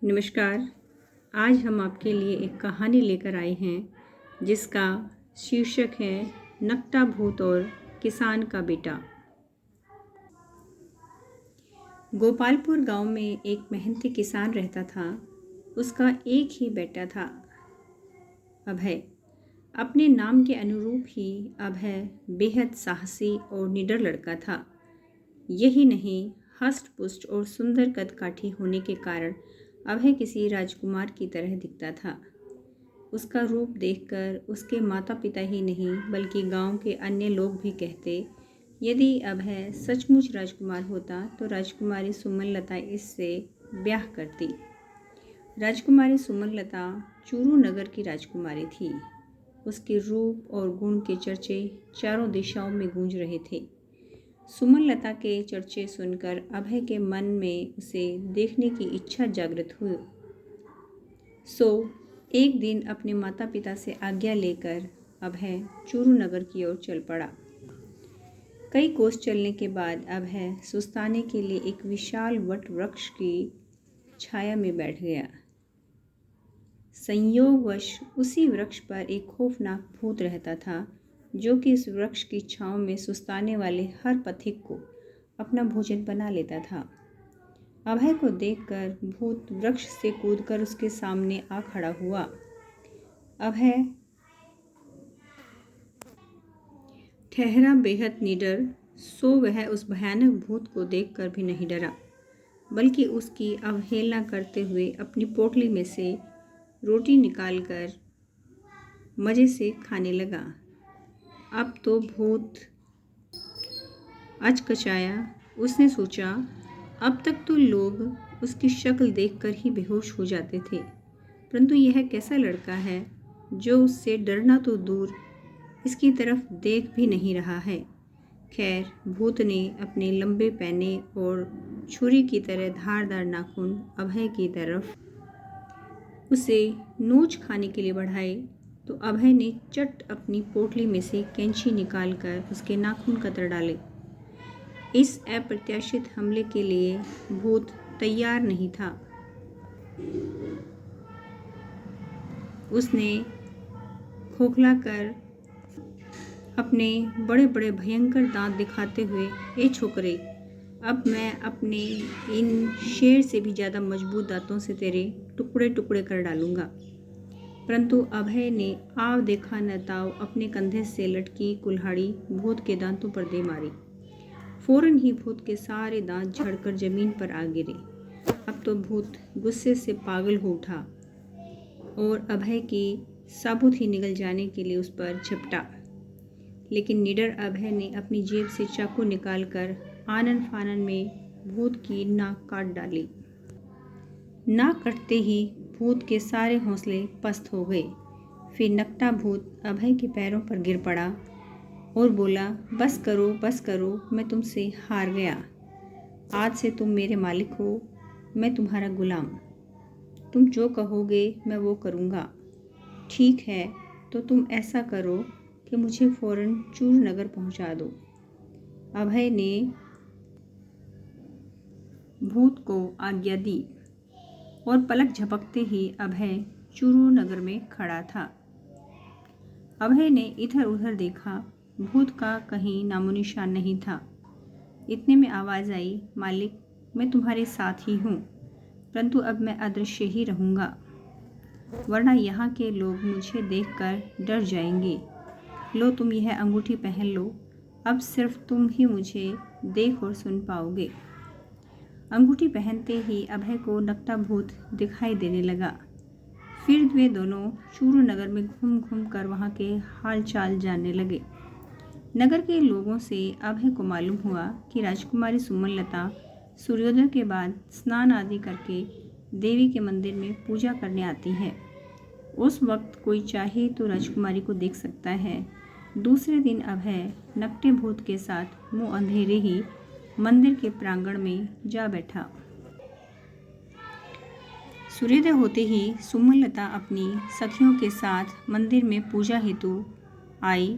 नमस्कार। आज हम आपके लिए एक कहानी लेकर आए हैं जिसका शीर्षक है नकटा भूत और किसान का बेटा। गोपालपुर गांव में एक मेहनती किसान रहता था। उसका एक ही बेटा था, अभय। अपने नाम के अनुरूप ही अभय बेहद साहसी और निडर लड़का था। यही नहीं, हष्ट पुष्ट और सुंदर कदकाठी होने के कारण अभय किसी राजकुमार की तरह दिखता था। उसका रूप देखकर उसके माता पिता ही नहीं बल्कि गांव के अन्य लोग भी कहते, यदि अभय सचमुच राजकुमार होता तो राजकुमारी सुमनलता इससे ब्याह करती। राजकुमारी सुमनलता चूरू नगर की राजकुमारी थी। उसके रूप और गुण के चर्चे चारों दिशाओं में गूंज रहे थे। सुमनलता के चर्चे सुनकर अभय के मन में उसे देखने की इच्छा जागृत हुई। सो एक दिन अपने माता पिता से आज्ञा लेकर अभय चूरू नगर की ओर चल पड़ा। कई कोस चलने के बाद अभय सुस्ताने के लिए एक विशाल वट वृक्ष की छाया में बैठ गया। संयोगवश उसी वृक्ष पर एक खौफनाक भूत रहता था, जो कि इस वृक्ष की छांव में सुस्ताने वाले हर पथिक को अपना भोजन बना लेता था। अभय को देखकर भूत वृक्ष से कूदकर उसके सामने आ खड़ा हुआ। अभय ठहरा बेहद निडर, सो वह उस भयानक भूत को देखकर भी नहीं डरा, बल्कि उसकी अवहेलना करते हुए अपनी पोटली में से रोटी निकालकर मज़े से खाने लगा। अब तो भूत अचकचाया। उसने सोचा, अब तक तो लोग उसकी शक्ल देखकर ही बेहोश हो जाते थे, परंतु यह कैसा लड़का है जो उससे डरना तो दूर इसकी तरफ देख भी नहीं रहा है। खैर, भूत ने अपने लंबे पैने और छुरी की तरह धारदार नाखून अभय की तरफ उसे नोच खाने के लिए बढ़ाए तो अभय ने चट अपनी पोटली में से कैंची निकालकर उसके नाखून कतर डाले। इस अप्रत्याशित हमले के लिए भूत तैयार नहीं था। उसने खोखलाकर अपने बड़े बड़े भयंकर दांत दिखाते हुए, ए छोकरे, अब मैं अपने इन शेर से भी ज़्यादा मजबूत दांतों से तेरे टुकड़े टुकड़े कर डालूंगा। परंतु अभय ने आव देखा न ताव अपने कंधे से लटकी कुल्हाड़ी भूत के दांतों पर दे मारी। फौरन ही भूत के सारे दांत झड़कर जमीन पर आ गिरे। अब तो भूत गुस्से से पागल हो उठा और अभय की साबुत ही निगल जाने के लिए उस पर झपटा। लेकिन निडर अभय ने अपनी जेब से चाकू निकालकर आनन फानन में भूत की नाक काट डाली। नाक कटते ही भूत के सारे हौसले पस्त हो गए। फिर नकटा भूत अभय के पैरों पर गिर पड़ा और बोला, बस करो, मैं तुमसे हार गया। आज से तुम मेरे मालिक हो, मैं तुम्हारा गुलाम। तुम जो कहोगे मैं वो करूँगा। ठीक है, तो तुम ऐसा करो कि मुझे फौरन चूरू नगर पहुँचा दो। अभय ने भूत को आज्ञा दी और पलक झपकते ही अभय चूरू नगर में खड़ा था। अभय ने इधर उधर देखा, भूत का कहीं नामोनिशान नहीं था। इतने में आवाज़ आई, मालिक, मैं तुम्हारे साथ ही हूँ, परंतु अब मैं अदृश्य ही रहूँगा, वरना यहाँ के लोग मुझे देखकर डर जाएंगे। लो, तुम यह अंगूठी पहन लो, अब सिर्फ तुम ही मुझे देख और सुन पाओगे। अंगूठी पहनते ही अभय को नकटा भूत दिखाई देने लगा। फिर वे दोनों चूरू नगर में घूम घूम कर वहाँ के हाल चाल जानने लगे। नगर के लोगों से अभय को मालूम हुआ कि राजकुमारी सुमनलता सूर्योदय के बाद स्नान आदि करके देवी के मंदिर में पूजा करने आती है। उस वक्त कोई चाहे तो राजकुमारी को देख सकता है। दूसरे दिन अभय नकटे भूत के साथ मुँह अंधेरे ही मंदिर के प्रांगण में जा बैठा। सूर्योदय होते ही सुमनलता अपनी सखियों के साथ मंदिर में पूजा हेतु आई।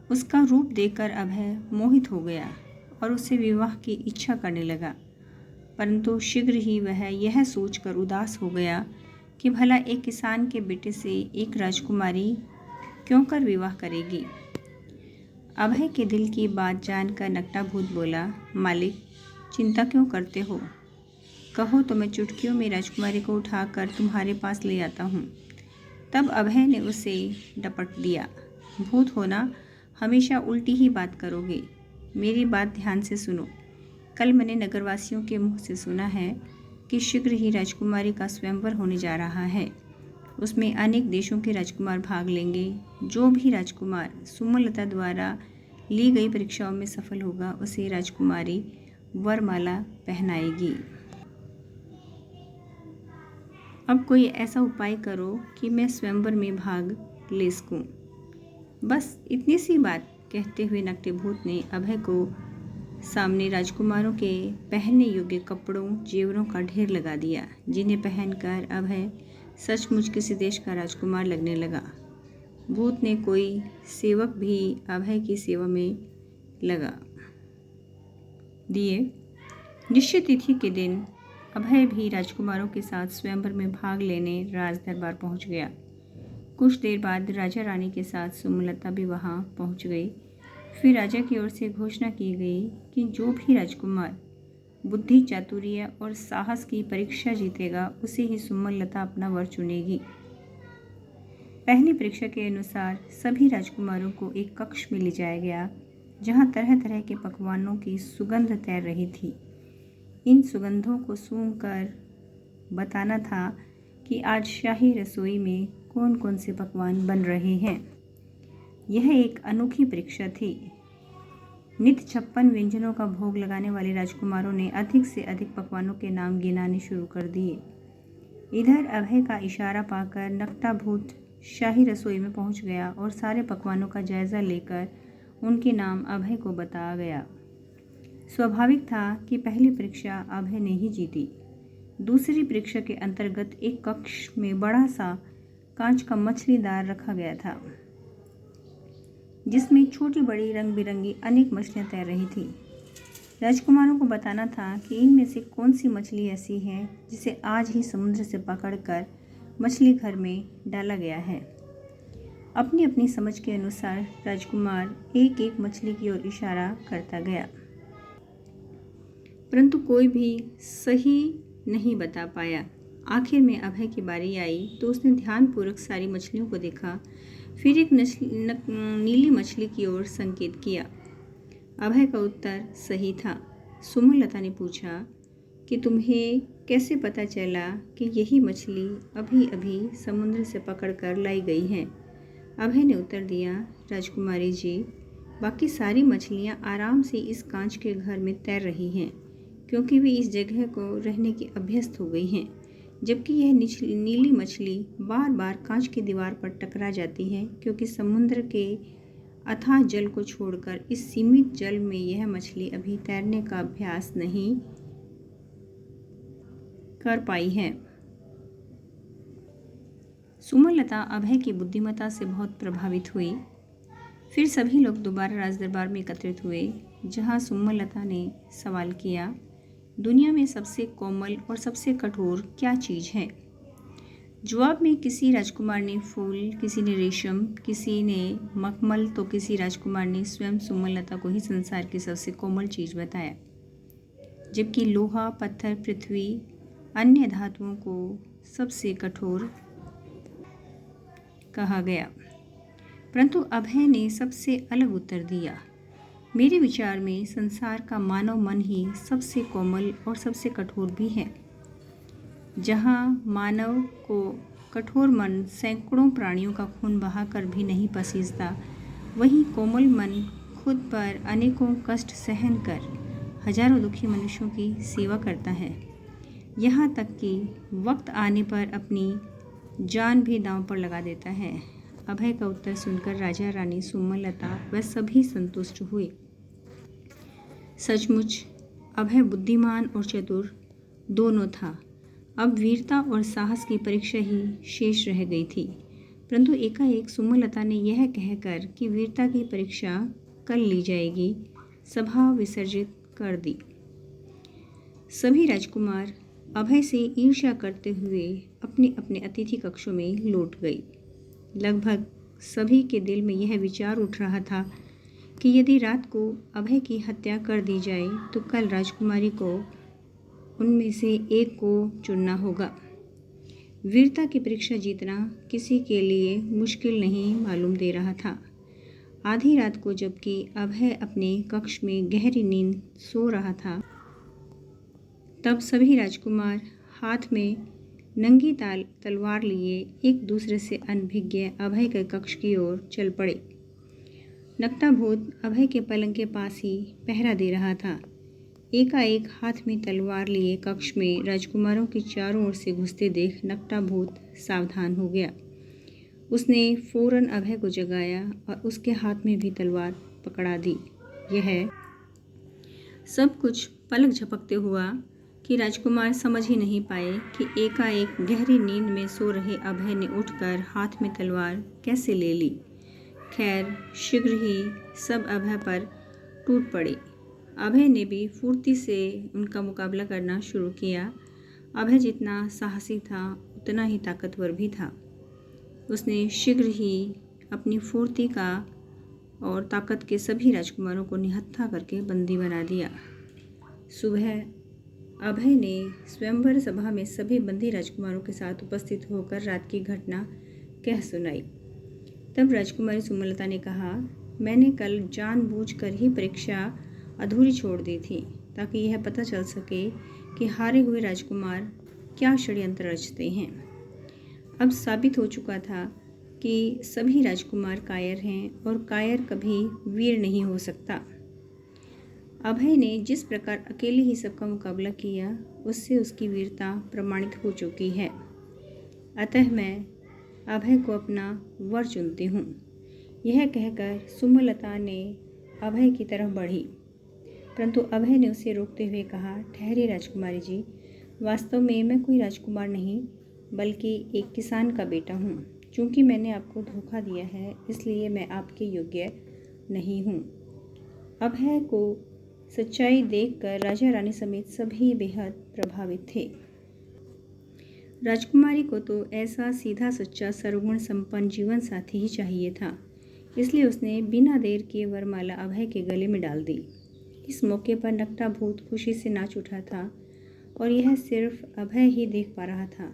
उसका रूप देखकर अभय मोहित हो गया और उससे विवाह की इच्छा करने लगा। परंतु शीघ्र ही वह यह सोचकर उदास हो गया कि भला एक किसान के बेटे से एक राजकुमारी क्यों कर विवाह करेगी। अभय के दिल की बात जानकर नकटा भूत बोला, मालिक चिंता क्यों करते हो, कहो तो मैं चुटकियों में राजकुमारी को उठाकर तुम्हारे पास ले आता हूँ। तब अभय ने उसे डपट दिया, भूत होना हमेशा उल्टी ही बात करोगे, मेरी बात ध्यान से सुनो। कल मैंने नगरवासियों के मुँह से सुना है कि शीघ्र ही राजकुमारी का स्वयंवर होने जा रहा है। उसमें अनेक देशों के राजकुमार भाग लेंगे। जो भी राजकुमार सुमलता द्वारा ली गई परीक्षाओं में सफल होगा उसे राजकुमारी वरमाला पहनाएगी। अब कोई ऐसा उपाय करो कि मैं स्वयंवर में भाग ले सकूं। बस इतनी सी बात कहते हुए नकटे भूत ने अभय को सामने राजकुमारों के पहनने योग्य कपड़ों जेवरों का ढेर लगा दिया, जिन्हें पहनकर अभय सचमुच किसी देश का राजकुमार लगने लगा। भूत ने कोई सेवक भी अभय की सेवा में लगा दिए। निश्चित तिथि के दिन अभय भी राजकुमारों के साथ स्वयंवर में भाग लेने राज दरबार पहुंच गया। कुछ देर बाद राजा रानी के साथ सुमलता भी वहां पहुंच गई। फिर राजा की ओर से घोषणा की गई कि जो भी राजकुमार बुद्धि, चातुर्य और साहस की परीक्षा जीतेगा उसे ही सुमलता अपना वर चुनेगी। पहली परीक्षा के अनुसार सभी राजकुमारों को एक कक्ष में ले जाया गया, जहां तरह तरह के पकवानों की सुगंध तैर रही थी। इन सुगंधों को सूंघकर बताना था कि आज शाही रसोई में कौन कौन से पकवान बन रहे हैं। यह एक अनोखी परीक्षा थी। नित 56 व्यंजनों का भोग लगाने वाले राजकुमारों ने अधिक से अधिक पकवानों के नाम गिनाने शुरू कर दिए। इधर अभय का इशारा पाकर नकटा भूत शाही रसोई में पहुंच गया और सारे पकवानों का जायजा लेकर उनके नाम अभय को बताया गया। स्वाभाविक था कि पहली परीक्षा अभय ने ही जीती। दूसरी परीक्षा के अंतर्गत एक कक्ष में बड़ा सा कांच का मछलीदार रखा गया था, जिसमें छोटी बड़ी रंग बिरंगी अनेक मछलियां तैर रही थी। राजकुमारों को बताना था कि इनमें से कौन सी मछली ऐसी है जिसे आज ही समुद्र से पकड़कर मछली घर में डाला गया है। अपनी अपनी समझ के अनुसार राजकुमार एक एक मछली की ओर इशारा करता गया, परंतु कोई भी सही नहीं बता पाया। आखिर में अभय की बारी आई तो उसने ध्यानपूर्वक सारी मछलियों को देखा, फिर एक नीली मछली की ओर संकेत किया। अभय का उत्तर सही था। सुमलता ने पूछा कि तुम्हें कैसे पता चला कि यही मछली अभी अभी समुद्र से पकड़कर लाई गई है। अभय ने उत्तर दिया, राजकुमारी जी, बाकी सारी मछलियाँ आराम से इस कांच के घर में तैर रही हैं, क्योंकि वे इस जगह को रहने की अभ्यस्त हो गई हैं, जबकि यह नीली मछली बार बार कांच की दीवार पर टकरा जाती है, क्योंकि समुद्र के अथाह जल को छोड़कर इस सीमित जल में यह मछली अभी तैरने का अभ्यास नहीं कर पाई है। सुमलता अभय की बुद्धिमत्ता से बहुत प्रभावित हुई। फिर सभी लोग दोबारा राजदरबार में एकत्रित हुए, जहां सुमलता ने सवाल किया, दुनिया में सबसे कोमल और सबसे कठोर क्या चीज़ है? जवाब में किसी राजकुमार ने फूल, किसी ने रेशम, किसी ने मखमल, तो किसी राजकुमार ने स्वयं सुमलता को ही संसार की सबसे कोमल चीज़ बताया, जबकि लोहा, पत्थर, पृथ्वी, अन्य धातुओं को सबसे कठोर कहा गया। परंतु अभय ने सबसे अलग उत्तर दिया, मेरे विचार में संसार का मानव मन ही सबसे कोमल और सबसे कठोर भी है। जहाँ मानव को कठोर मन सैकड़ों प्राणियों का खून बहाकर भी नहीं पसीजता, वहीं कोमल मन खुद पर अनेकों कष्ट सहन कर हजारों दुखी मनुष्यों की सेवा करता है, यहाँ तक कि वक्त आने पर अपनी जान भी दांव पर लगा देता है। अभय का उत्तर सुनकर राजा रानी, सुमलता व सभी संतुष्ट हुए। सचमुच अभय बुद्धिमान और चतुर दोनों था। अब वीरता और साहस की परीक्षा ही शेष रह गई थी। परंतु एकाएक सुमलता ने यह कहकर कि वीरता की परीक्षा कल ली जाएगी, सभा विसर्जित कर दी। सभी राजकुमार अभय से ईर्ष्या करते हुए अपने अपने अतिथि कक्षों में लौट गए। लगभग सभी के दिल में यह विचार उठ रहा था कि यदि रात को अभय की हत्या कर दी जाए तो कल राजकुमारी को उनमें से एक को चुनना होगा। वीरता की परीक्षा जीतना किसी के लिए मुश्किल नहीं मालूम दे रहा था। आधी रात को जबकि अभय अपने कक्ष में गहरी नींद सो रहा था, तब सभी राजकुमार हाथ में नंगी तलवार लिए एक दूसरे से अनभिज्ञ अभय के कक्ष की ओर चल पड़े। नकटाभूत अभय के पलंग के पास ही पहरा दे रहा था। एकाएक हाथ में तलवार लिए कक्ष में राजकुमारों के चारों ओर से घुसते देख नकटाभूत सावधान हो गया। उसने फौरन अभय को जगाया और उसके हाथ में भी तलवार पकड़ा दी। यह सब कुछ पलक झपकते हुआ कि राजकुमार समझ ही नहीं पाए कि एकाएक गहरी नींद में सो रहे अभय ने उठकर हाथ में तलवार कैसे ले ली। खैर, शीघ्र ही सब अभय पर टूट पड़े। अभय ने भी फुर्ती से उनका मुकाबला करना शुरू किया। अभय जितना साहसी था उतना ही ताकतवर भी था। उसने शीघ्र ही अपनी फुर्ती का और ताकत के सभी राजकुमारों को निहत्था करके बंदी बना दिया। सुबह अभय ने स्वयंवर सभा में सभी बंदी राजकुमारों के साथ उपस्थित होकर रात की घटना कह सुनाई। तब राजकुमारी सुमलता ने कहा, मैंने कल जानबूझकर ही परीक्षा अधूरी छोड़ दी थी ताकि यह पता चल सके कि हारे हुए राजकुमार क्या षड्यंत्र रचते हैं। अब साबित हो चुका था कि सभी राजकुमार कायर हैं और कायर कभी वीर नहीं हो सकता। अभय ने जिस प्रकार अकेले ही सबका मुकाबला किया, उससे उसकी वीरता प्रमाणित हो चुकी है। अतः मैं अभय को अपना वर चुनती हूँ। यह कहकर सुमलता ने अभय की तरफ बढ़ी, परंतु अभय ने उसे रोकते हुए कहा, ठहरिए राजकुमारी जी, वास्तव में मैं कोई राजकुमार नहीं बल्कि एक किसान का बेटा हूँ। चूँकि मैंने आपको धोखा दिया है इसलिए मैं आपके योग्य नहीं हूँ। अभय को सच्चाई देखकर राजा रानी समेत सभी बेहद प्रभावित थे। राजकुमारी को तो ऐसा सीधा सच्चा सर्वगुण संपन्न जीवन साथी ही चाहिए था, इसलिए उसने बिना देर किए वरमाला अभय के गले में डाल दी। इस मौके पर नकटाभूत खुशी से नाच उठा था और यह सिर्फ अभय ही देख पा रहा था।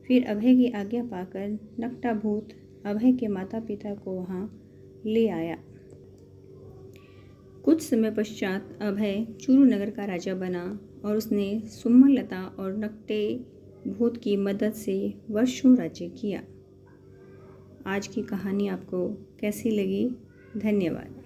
फिर अभय की आज्ञा पाकर नकटाभूत अभय के माता पिता को वहाँ ले आया। कुछ समय पश्चात अभय चूरू नगर का राजा बना और उसने सुमलता और नकटाभूत की मदद से वर्षों राज्य किया। आज की कहानी आपको कैसी लगी? धन्यवाद।